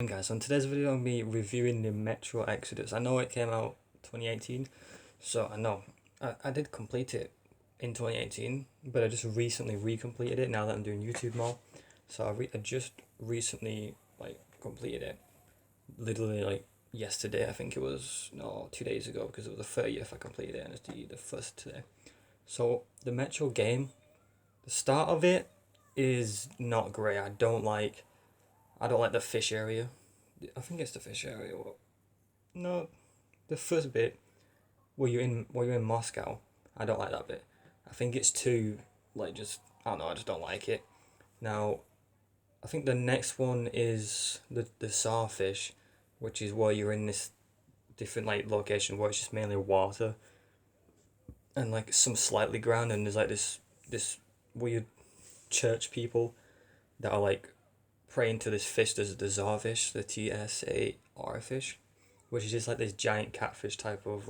Guys, so in today's video I'll be reviewing the Metro Exodus. I know it came out 2018, so I know I did complete it in 2018, but I just recently recompleted it now that I'm doing YouTube more. So I just recently completed it, literally yesterday. I think it was, no, 2 days ago, because it was the 30th I completed it and it's the first today. So the Metro game, the start of it is not great. I don't like the fish area. I think it's the fish area. No, the first bit where you're in Moscow. I don't like that bit. I think it's too just, I don't know. I just don't like it. Now, I think the next one is the Sawfish, which is where you're in this different location where it's just mainly water and some slightly ground, and there's this weird church people that are praying to this fish. There's the Zarfish, the TSAR fish, which is just this giant catfish type of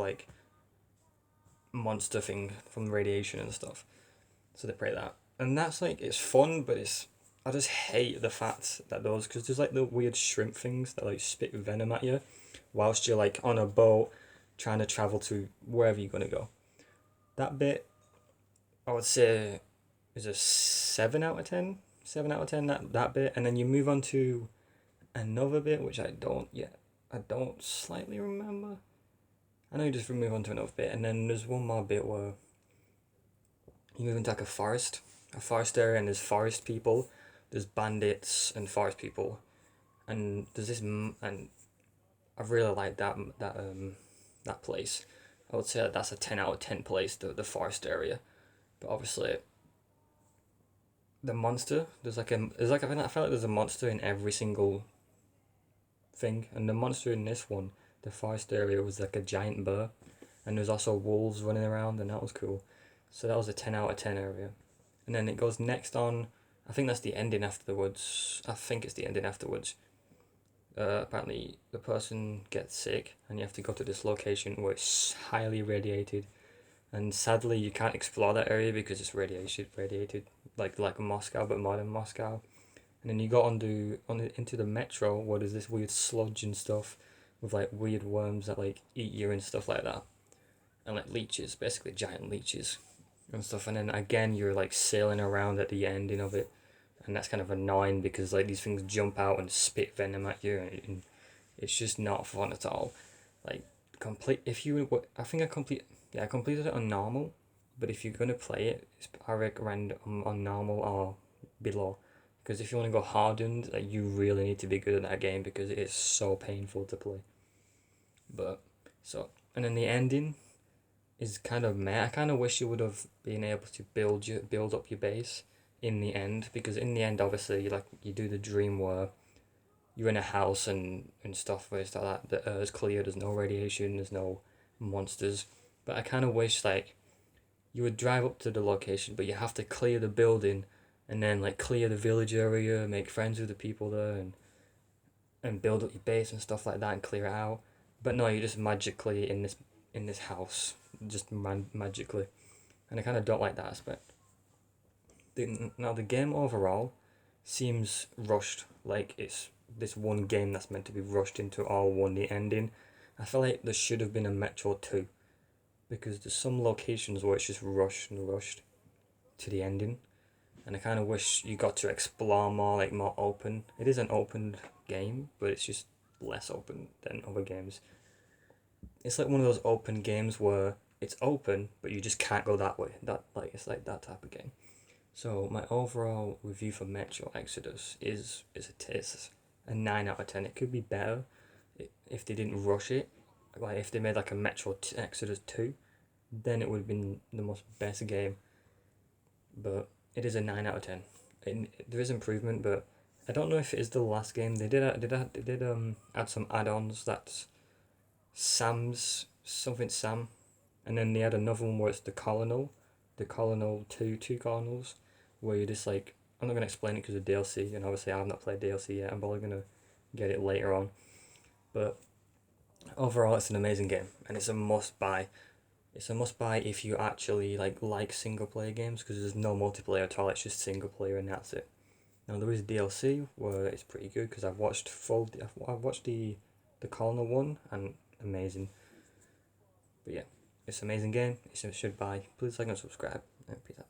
monster thing from radiation and stuff. So they pray that, and that's it's fun, but I just hate the fact that those, because there's the weird shrimp things that spit venom at you, whilst you're on a boat trying to travel to wherever you're gonna go. That bit, I would say, is a 7 out of 10. 7 out of 10, that bit, and then you move on to another bit which I don't slightly remember. I know you just move on to another bit, and then there's one more bit where you move into a forest area, and there's forest people, there's bandits and forest people, and there's this, and I really like that place. I would say that's a 10 out of 10 place, the forest area, but obviously the monster, I felt like there's a monster in every single thing, and the monster in this one, the forest area, was a giant bear, and there's also wolves running around, and that was cool. So that was a 10 out of 10 area, and then it goes next on. I think that's the ending afterwards. I think it's the ending afterwards. Apparently, the person gets sick, and you have to go to this location where it's highly radiated, and sadly, you can't explore that area because it's radiated, like Moscow, but modern Moscow. And then you got into the metro where there's this weird sludge and stuff with weird worms that eat you and stuff like that, and leeches, basically giant leeches and stuff. And then again, you're sailing around at the ending of it, and that's kind of annoying because these things jump out and spit venom at you, and it's just not fun at all. Like complete if you I think I completed it on normal, but if you're gonna play it, I recommend on normal or below, because if you want to go hardened, you really need to be good at that game because it is so painful to play. But so, and then the ending is kind of meh. I kind of wish you would have been able to build up your base in the end, because in the end, obviously, you do the dream where you're in a house and stuff where it's that the air's clear, there's no radiation, there's no monsters. But I kind of wish you would drive up to the location, but you have to clear the building, and then clear the village area, make friends with the people there, and build up your base and stuff like that, and clear it out. But no, you're just magically in this house, just magically, and I kind of don't like that aspect. Now the game overall seems rushed, like it's this one game that's meant to be rushed into all one the ending. I feel like there should have been a Metro 2, because there's some locations where it's just rushed to the ending, and I kind of wish you got to explore more, more open. It is an open game, but it's just less open than other games. It's like one of those open games where it's open, but you just can't go that way. It's like that type of game. So my overall review for Metro Exodus is a 9 out of 10. It could be better if they didn't rush it. If they made a Metro Exodus 2, then it would have been the most best game. But it is a 9 out of 10. There is improvement, but I don't know if it is the last game. They did add some add-ons. That's Sam's something Sam, and then they had another one where it's the Colonel two Colonels, where you're just I'm not gonna explain it because of DLC, and obviously I've not played DLC yet. I'm probably gonna get it later on, but overall it's an amazing game, and it's a must buy. It's a must buy if you actually like single player games, because there's no multiplayer at all. It's just single player, and that's it. Now there is DLC where it's pretty good because I've watched the Colonel one, and amazing. But yeah, it's an amazing game. You should buy. Please like and subscribe. Peace out.